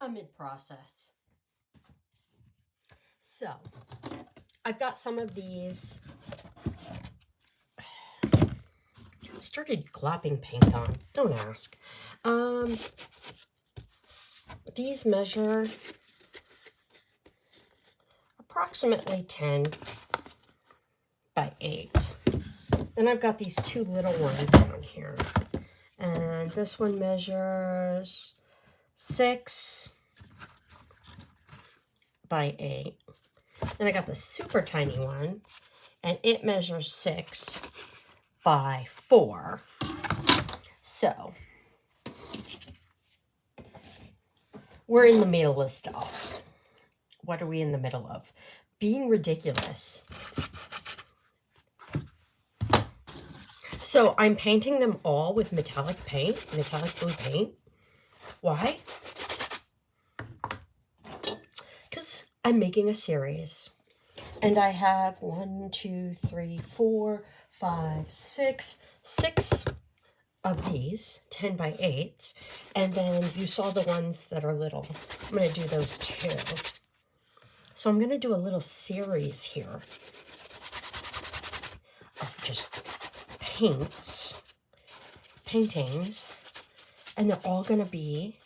a mid-process. So, I've got some of these. I've started glopping paint on. Don't ask. These measure approximately 10 by 8. Then I've got these two little ones down here. And this one measures 6 by 8. Then I got the super tiny one, and it measures 6 by 4. So, we're in the middle of stuff. What are we in the middle of? Being ridiculous. So I'm painting them all with metallic paint, metallic blue paint. Why? Because I'm making a series. And I have 1, 2, 3, 4, 5, 6 of these 10 by 8s. And then you saw the ones that are little. I'm going to do those too. So I'm going to do a little series here of just paintings, and they're all going to be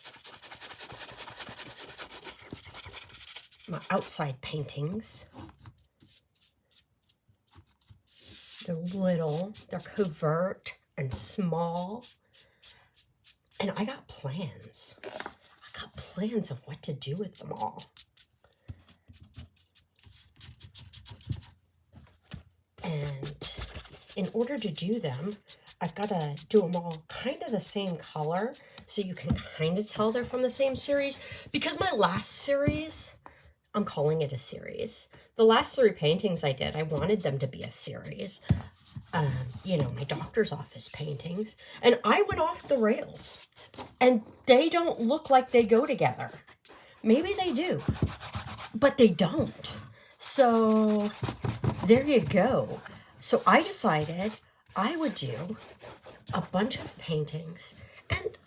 my outside paintings. They're little, they're covert and small, and I got plans. I got plans of what to do with them all. And in order to do them, I've got to do them all kind of the same color so you can kind of tell they're from the same series. Because my last series, I'm calling it a series. The last 3 paintings I did, I wanted them to be a series. You know, my doctor's office paintings. And I went off the rails. And they don't look like they go together. Maybe they do, but they don't. So there you go. So I decided I would do a bunch of paintings, and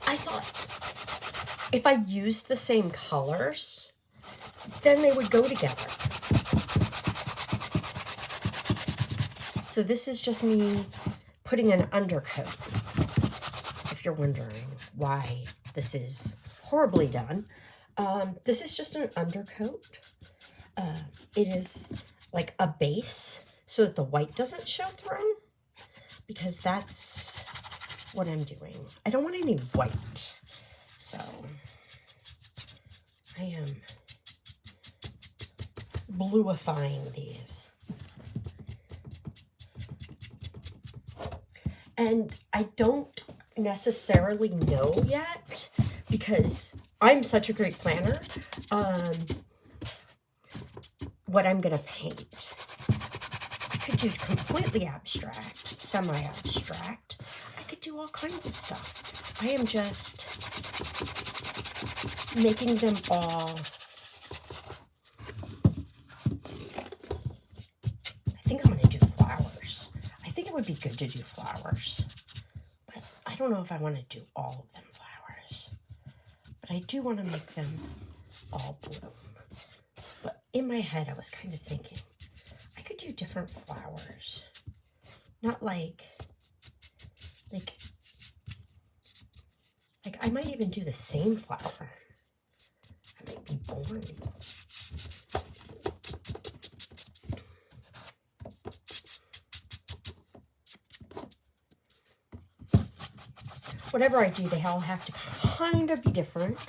I thought if I used the same colors, then they would go together. So this is just me putting an undercoat, if you're wondering why this is horribly done. This is just an undercoat. It is like a base so that the white doesn't show through, because that's what I'm doing. I don't want any white, so I am bluifying these. And I don't necessarily know yet, because I'm such a great planner, what I'm going to paint. I could do completely abstract, semi-abstract. I could do all kinds of stuff. I am just making them all. I think I'm going to do flowers. I think it would be good to do flowers. But I don't know if I want to do all of them flowers. But I do want to make them all blue. But in my head, I was kind of thinking, I could do different flowers. Not like I might even do the same flower. I might be boring. Whatever I do, they all have to kind of be different.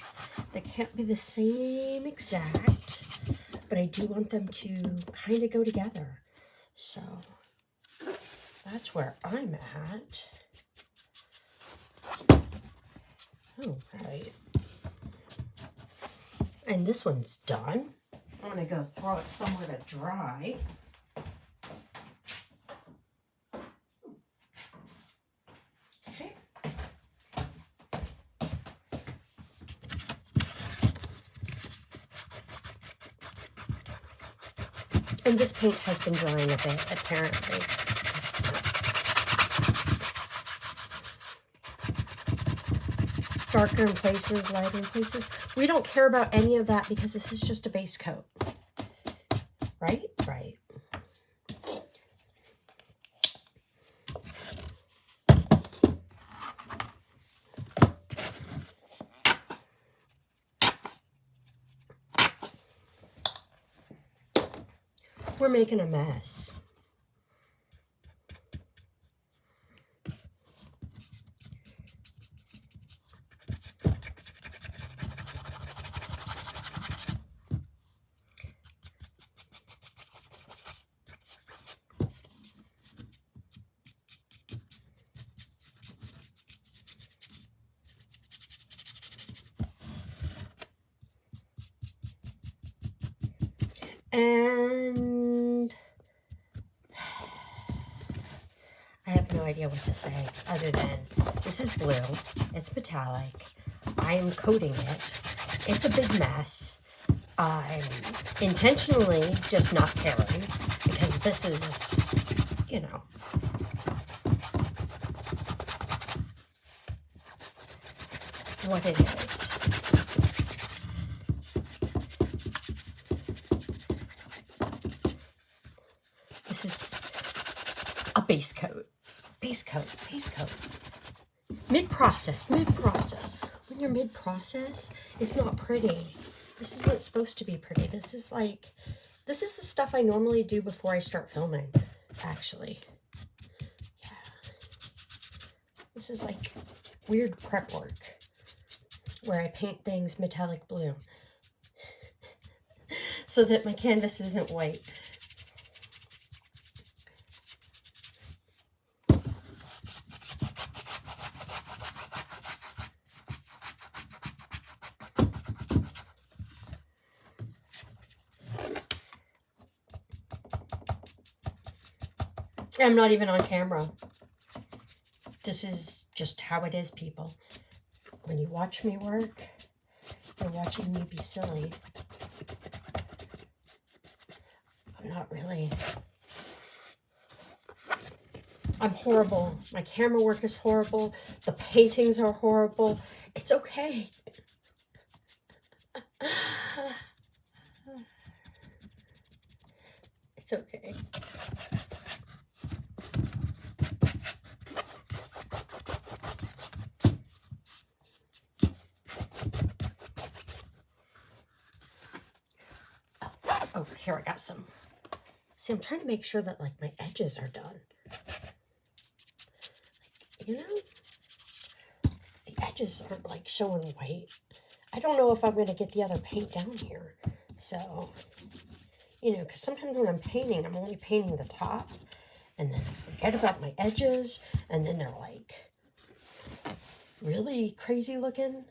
They can't be the same exact, but I do want them to kind of go together. So that's where I'm at. All right. And this one's done. I'm going to go throw it somewhere to dry. Okay. And this paint has been drying a bit, apparently. darker in places, lighter in places. We don't care about any of that because this is just a base coat. Right? Right. We're making a mess. And I have no idea what to say other than this is blue. It's metallic. I am coating it. It's a big mess. I'm intentionally just not caring because this is, you know, what it is. This is a base coat. Base coat. Base coat. Mid-process. Mid-process. When you're mid-process, it's not pretty. This isn't supposed to be pretty. This is like, this is the stuff I normally do before I start filming, actually. Yeah. This is like weird prep work where I paint things metallic blue so that my canvas isn't white. I'm not even on camera. This is just how it is, people. When you watch me work, you're watching me be silly. I'm not really. I'm horrible. My camera work is horrible. The paintings are horrible. It's okay. It's okay. Oh, here I got some. See, I'm trying to make sure that like my edges are done. You know, the edges aren't like showing white. I don't know if I'm going to get the other paint down here. So, you know, because sometimes when I'm painting, I'm only painting the top. And then I forget about my edges. And then they're like really crazy looking.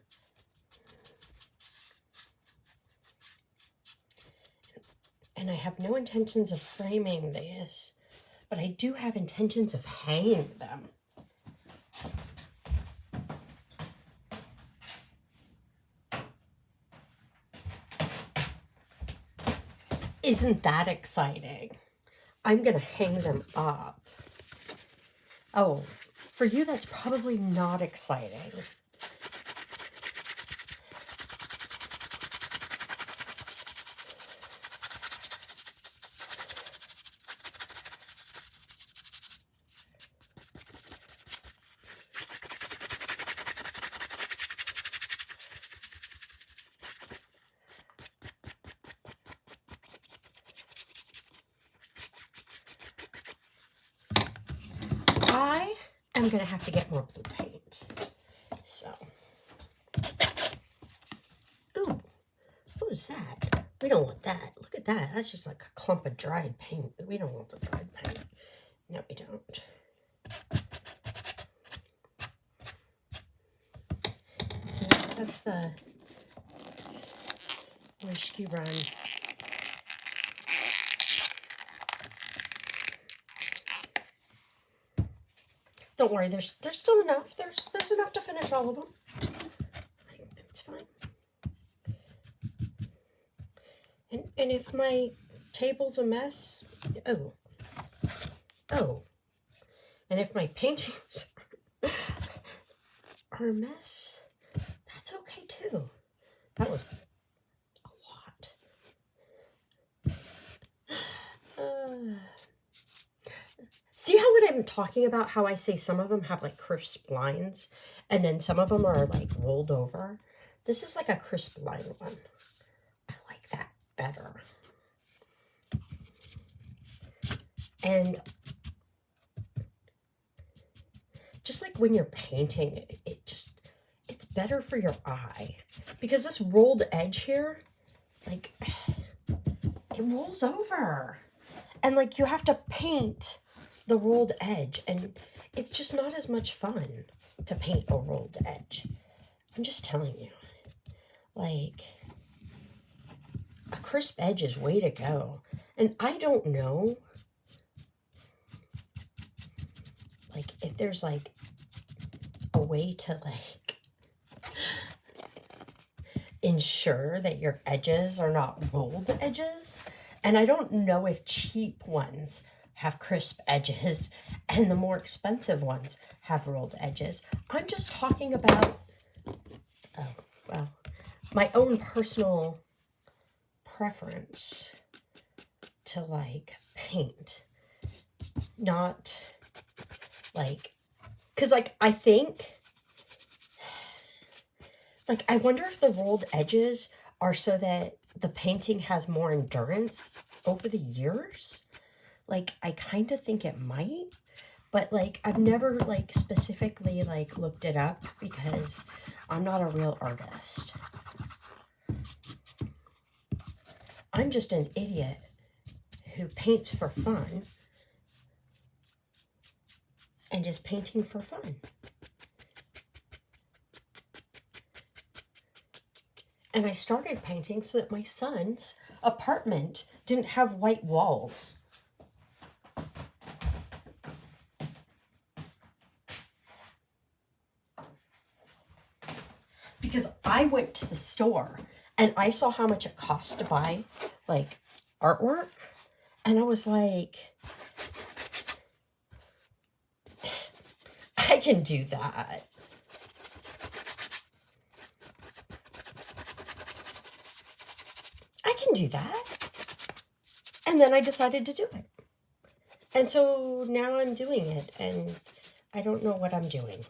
And I have no intentions of framing this, but I do have intentions of hanging them. Isn't that exciting? I'm gonna hang them up. Oh, for you, that's probably not exciting. I'm gonna have to get more blue paint. So, ooh, what is that? We don't want that. Look at that. That's just like a clump of dried paint. We don't want the dried paint. No, we don't. So that's the rescue run. Don't worry, there's still enough. There's enough to finish all of them. It's fine. And if my table's a mess, oh, and if my paintings are a mess, talking about how I say some of them have like crisp lines and then some of them are like rolled over? This is like a crisp line one. I like that better. And just like when you're painting, it's better for your eye. Because this rolled edge here, like, it rolls over. And like you have to paint the rolled edge, and it's just not as much fun to paint a rolled edge. I'm just telling you. Like, a crisp edge is way to go. And I don't know, like, if there's like a way to like ensure that your edges are not rolled edges. And I don't know if cheap ones have crisp edges and the more expensive ones have rolled edges. I'm just talking about, oh, well, my own personal preference to like paint. Not like, because like I think, like I wonder if the rolled edges are so that the painting has more endurance over the years. Like, I kind of think it might, but like I've never like specifically like looked it up because I'm not a real artist. I'm just an idiot who paints for fun and is painting for fun. And I started painting so that my son's apartment didn't have white walls. Because I went to the store and I saw how much it cost to buy like artwork. And I was like, I can do that. I can do that. And then I decided to do it. And so now I'm doing it and I don't know what I'm doing.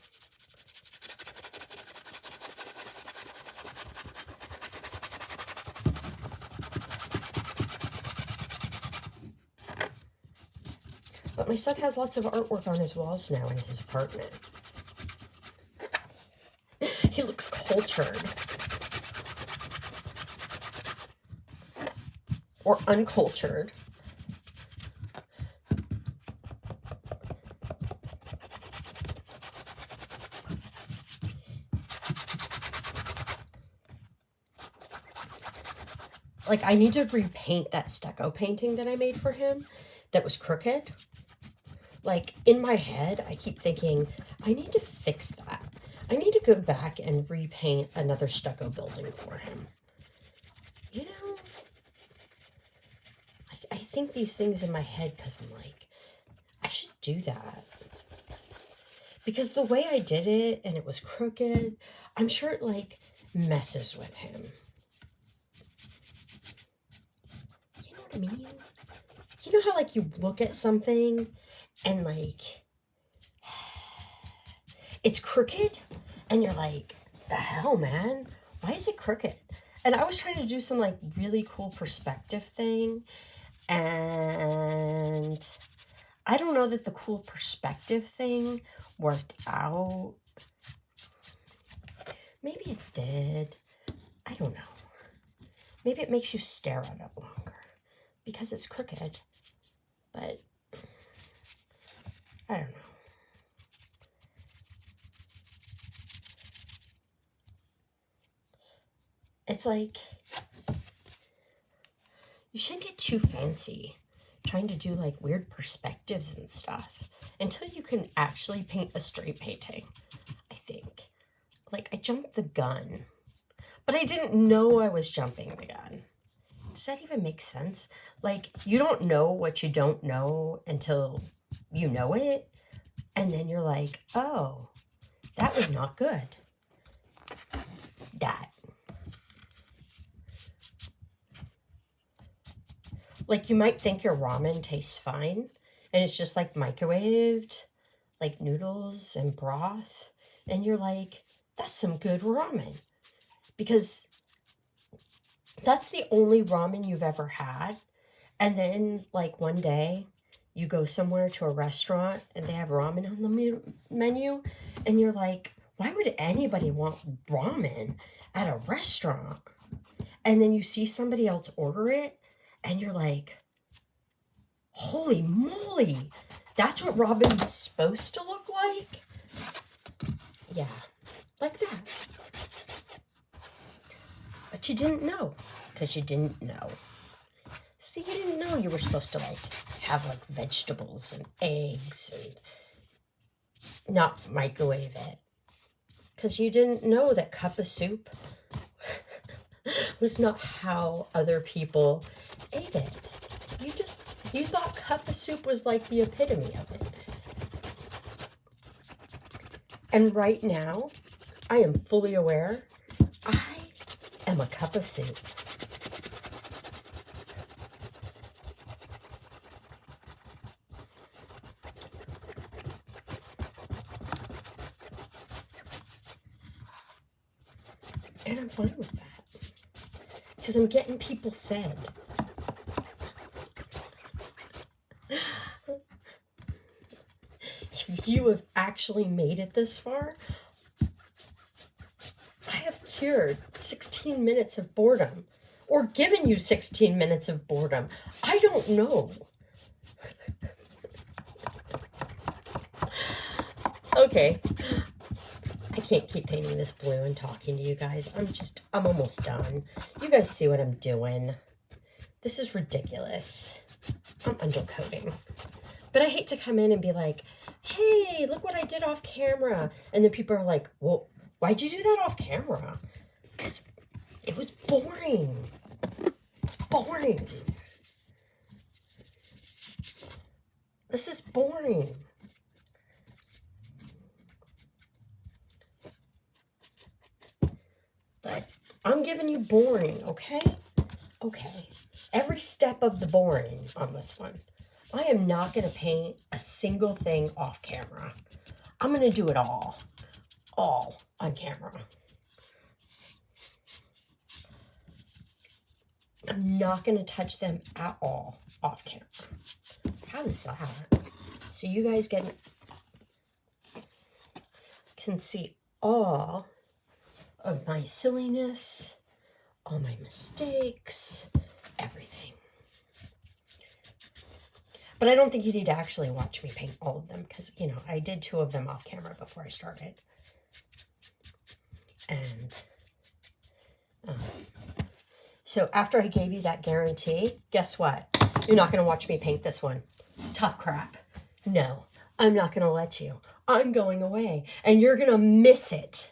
But my son has lots of artwork on his walls now in his apartment. He looks cultured. Or uncultured. Like, I need to repaint that stucco painting that I made for him that was crooked. Like, in my head, I keep thinking, I need to fix that. I need to go back and repaint another stucco building for him. You know? I think these things in my head because I'm like, I should do that. Because the way I did it, and it was crooked, I'm sure it, like, messes with him. You know what I mean? You know how, like, you look at something and, like, it's crooked? And you're like, the hell, man? Why is it crooked? And I was trying to do some, like, really cool perspective thing. And I don't know that the cool perspective thing worked out. Maybe it did. I don't know. Maybe it makes you stare at it longer because it's crooked. But I don't know. It's like, you shouldn't get too fancy trying to do like weird perspectives and stuff until you can actually paint a straight painting, I think. Like, I jumped the gun, but I didn't know I was jumping the gun. Does that even make sense? Like, you don't know what you don't know until you know it, and then you're like, oh, that was not good. That. Like, you might think your ramen tastes fine, and it's just, like, microwaved, like noodles and broth, and you're like, that's some good ramen. Because that's the only ramen you've ever had. And then, like, one day you go somewhere to a restaurant and they have ramen on the menu, and you're like, why would anybody want ramen at a restaurant? And then you see somebody else order it, and you're like, holy moly, that's what ramen's supposed to look like? Yeah, like that. But you didn't know, because you didn't know. So you didn't know you were supposed to, like, have, like, vegetables and eggs and not microwave it. Because you didn't know that cup of soup was not how other people ate it. You thought cup of soup was like the epitome of it. And right now, I am fully aware, I am a cup of soup. And I'm fine with that. Because I'm getting people fed. If you have actually made it this far, I have cured 16 minutes of boredom. Or given you 16 minutes of boredom. I don't know. Okay. I can't keep painting this blue and talking to you guys. I'm almost done. You guys see what I'm doing. This is ridiculous. I'm undercoating. But I hate to come in and be like, hey, look what I did off camera. And then people are like, well, why'd you do that off camera? Because it was boring. It's boring. This is boring. But I'm giving you boring, okay? Okay. Every step of the boring on this one. I am not going to paint a single thing off camera. I'm going to do it all on camera. I'm not going to touch them at all off camera. How's that? So you guys can see all of my silliness, all my mistakes, everything. But I don't think you need to actually watch me paint all of them because, you know, I did 2 of them off camera before I started. And so after I gave you that guarantee, guess what? You're not going to watch me paint this one. Tough crap. No, I'm not going to let you. I'm going away. And you're going to miss it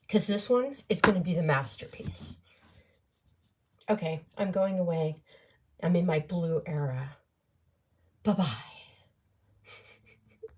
because this one is going to be the masterpiece. Okay, I'm going away. I'm in my blue era. Bye-bye.